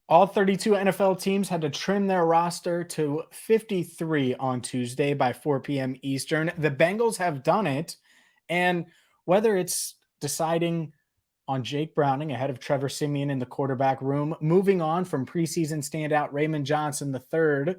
All 32 NFL teams had to trim their roster to 53 on Tuesday by 4 p.m. Eastern. The Bengals have done it. And whether it's deciding on Jake Browning ahead of Trevor Siemian in the quarterback room, moving on from preseason standout Raymond Johnson III,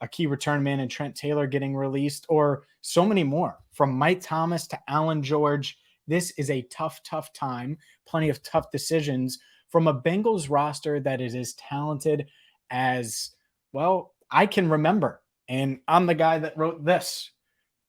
a key return man, and Trent Taylor getting released, or so many more, from Mike Thomas to Alan George. This is a tough, tough time. Plenty of tough decisions from a Bengals roster that is as talented as, well, I can remember. And I'm the guy that wrote this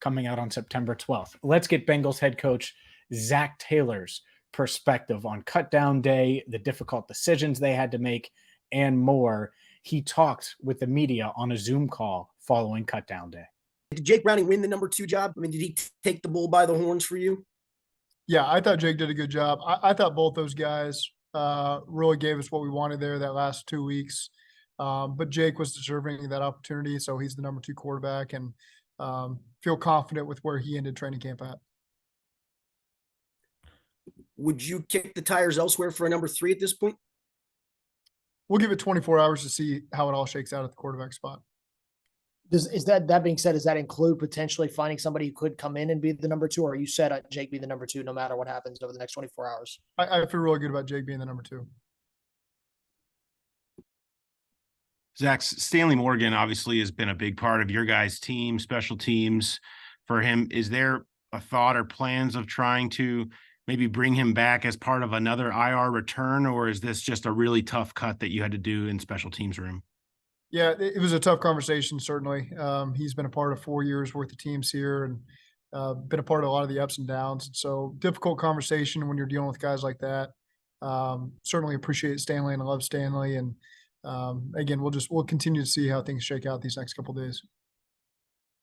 coming out on September 12th. Let's get Bengals head coach Zac Taylor's perspective on cut down day, the difficult decisions they had to make, and more. He talked with the media on a Zoom call following cut down day. Did Jake Browning win the number 2 job? I mean, did he take the bull by the horns for you? Yeah, I thought Jake did a good job. I thought both those guys really gave us what we wanted there that last 2 weeks. But Jake was deserving of that opportunity, so he's the number 2 quarterback, and feel confident with where he ended training camp at. Would you kick the tires elsewhere for a number 3 at this point? We'll give it 24 hours to see how it all shakes out at the quarterback spot. That being said, does that include potentially finding somebody who could come in and be the number 2, or are you said Jake be the number 2 no matter what happens over the next 24 hours? I feel really good about Jake being the number 2. Zach, Stanley Morgan obviously has been a big part of your guys' team, special teams for him. Is there a thought or plans of trying to maybe bring him back as part of another IR return, or is this just a really tough cut that you had to do in special teams room? Yeah, it was a tough conversation, certainly. He's been a part of 4 years worth of teams here and been a part of a lot of the ups and downs. So difficult conversation when you're dealing with guys like that. Certainly appreciate Stanley and I love Stanley. And again, we'll continue to see how things shake out these next couple of days.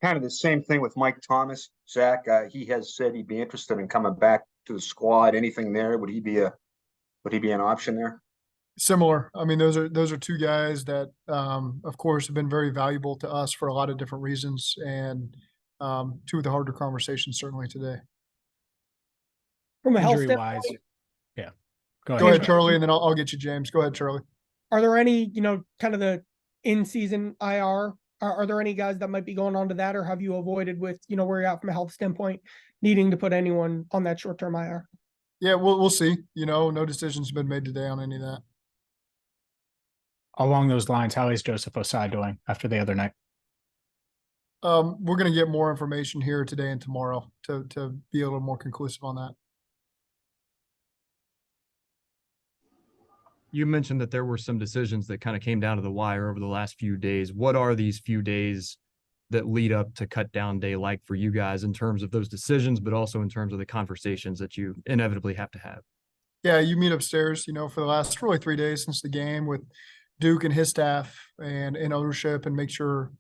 Kind of the same thing with Mike Thomas. Zach, he has said he'd be interested in coming back to the squad. Anything there? Would he be an option there? Similar. I mean, those are 2 guys that, of course, have been very valuable to us for a lot of different reasons, and 2 of the harder conversations certainly today. From a health Injury standpoint, wise, yeah. Go ahead, Charlie, and then I'll get you James. Go ahead, Charlie. Are there any, kind of the in-season IR? Are there any guys that might be going on to that, or have you avoided with, where you're at from a health standpoint, needing to put anyone on that short-term IR? Yeah, we'll see. No decisions have been made today on any of that. Along those lines, how is Joseph Osai doing after the other night? We're going to get more information here today and tomorrow to be a little more conclusive on that. You mentioned that there were some decisions that kind of came down to the wire over the last few days. What are these few days that lead up to cut down day like for you guys in terms of those decisions, but also in terms of the conversations that you inevitably have to have? Yeah, you meet upstairs, for the last really 3 days since the game with Duke and his staff and ownership, and make sure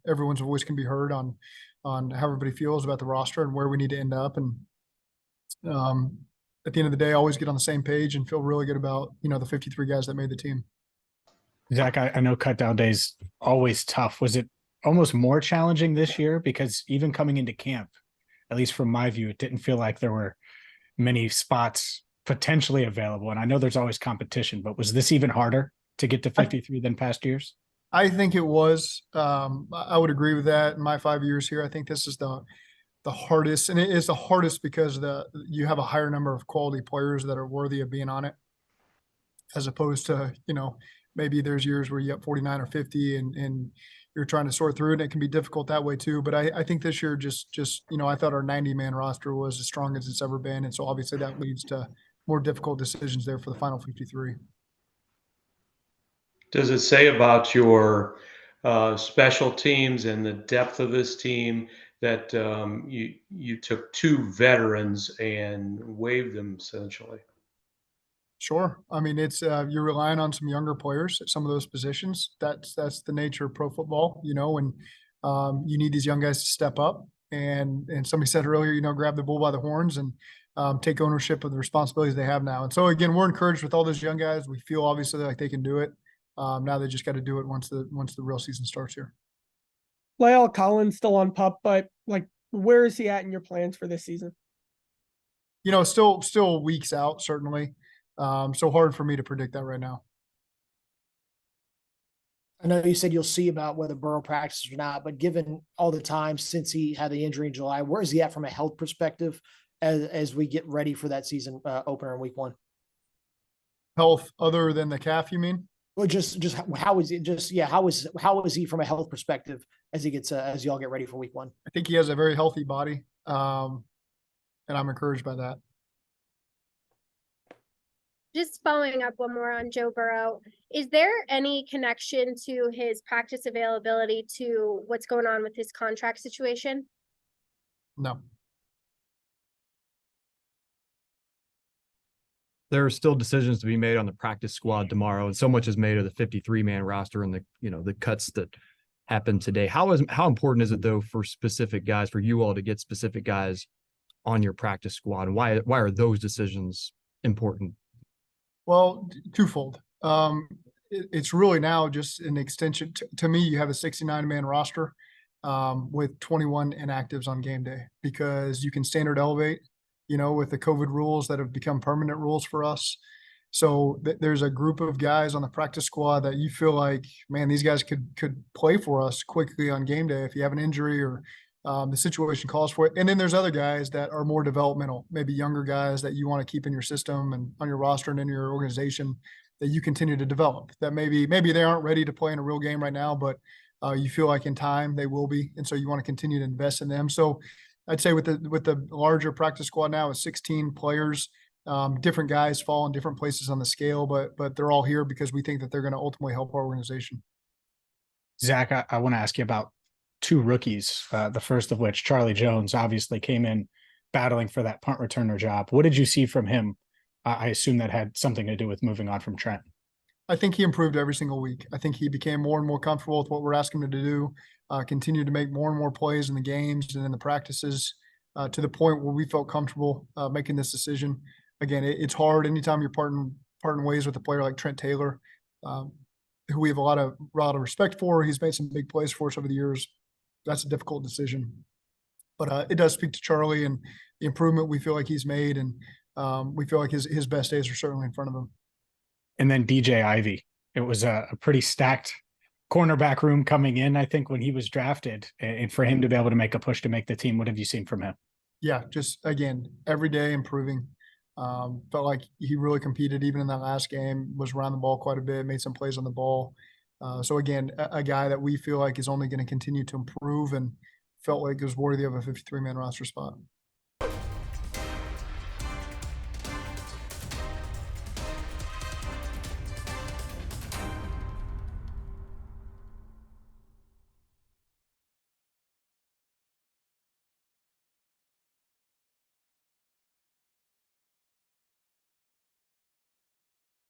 everyone's voice can be heard on how everybody feels about the roster and where we need to end up. And at the end of the day, always get on the same page and feel really good about, the 53 guys that made the team. Zach, I know cut down days always tough. Was it almost more challenging this year? Because even coming into camp, at least from my view, it didn't feel like there were many spots potentially available. And I know there's always competition, but was this even harder to get to 53 than past years? I think it was. I would agree with that. In my 5 years here, I think this is the hardest, and it is the hardest because you have a higher number of quality players that are worthy of being on it, as opposed to, maybe there's years where you have 49 or 50 and you're trying to sort through it, and it can be difficult that way too. But I think this year just I thought our 90-man roster was as strong as it's ever been, and so obviously that leads to more difficult decisions there for the final 53. Does it say about your special teams and the depth of this team that you took 2 veterans and waived them essentially? Sure. I mean, it's you're relying on some younger players at some of those positions. That's the nature of pro football, and you need these young guys to step up. And somebody said earlier, grab the bull by the horns and take ownership of the responsibilities they have now. And so again, we're encouraged with all those young guys. We feel obviously like they can do it. Now they just got to do it once the real season starts here. Lyle Collins still on PUP, but where is he at in your plans for this season? Still weeks out, certainly. So hard for me to predict that right now. I know you said you'll see about whether Burrow practices or not, but given all the time since he had the injury in July, where is he at from a health perspective as we get ready for that season opener in week 1? Health other than the calf, you mean? Well, just how is it? Just yeah, how is he from a health perspective as he gets as y'all get ready for week 1? I think he has a very healthy body, and I'm encouraged by that. Just following up one more on Joe Burrow, is there any connection to his practice availability to what's going on with his contract situation? No. There are still decisions to be made on the practice squad tomorrow, and so much is made of the 53-man roster and the cuts that happened today. How important is it though for specific guys, for you all to get specific guys on your practice squad? And why are those decisions important? Well, twofold. It's really now just an extension. To me, you have a 69-man roster with 21 inactives on game day because you can standard elevate, with the COVID rules that have become permanent rules for us. So there's a group of guys on the practice squad that you feel like, man, these guys could play for us quickly on game day if you have an injury or the situation calls for it. And then there's other guys that are more developmental, maybe younger guys that you want to keep in your system and on your roster and in your organization that you continue to develop. That maybe they aren't ready to play in a real game right now, but you feel like in time they will be, and so you want to continue to invest in them. So I'd say with the larger practice squad now with 16 players, different guys fall in different places on the scale, but they're all here because we think that they're going to ultimately help our organization. Zach, I want to ask you about 2 rookies, the first of which, Charlie Jones, obviously came in battling for that punt returner job. What did you see from him? I assume that had something to do with moving on from Trent. I think he improved every single week. I think he became more and more comfortable with what we're asking him to do, continued to make more and more plays in the games and in the practices to the point where we felt comfortable making this decision. Again, it's hard anytime you're parting ways with a player like Trent Taylor, who we have a lot of respect for. He's made some big plays for us over the years. That's a difficult decision. But it does speak to Charlie and the improvement we feel like he's made, and we feel like his best days are certainly in front of him. And then DJ Ivey. It was a pretty stacked cornerback room coming in, I think, when he was drafted. And for him to be able to make a push to make the team, what have you seen from him? Yeah, just, again, every day improving. Felt like he really competed even in that last game, was around the ball quite a bit, made some plays on the ball. So, again, a guy that we feel like is only going to continue to improve and felt like is worthy of a 53-man roster spot.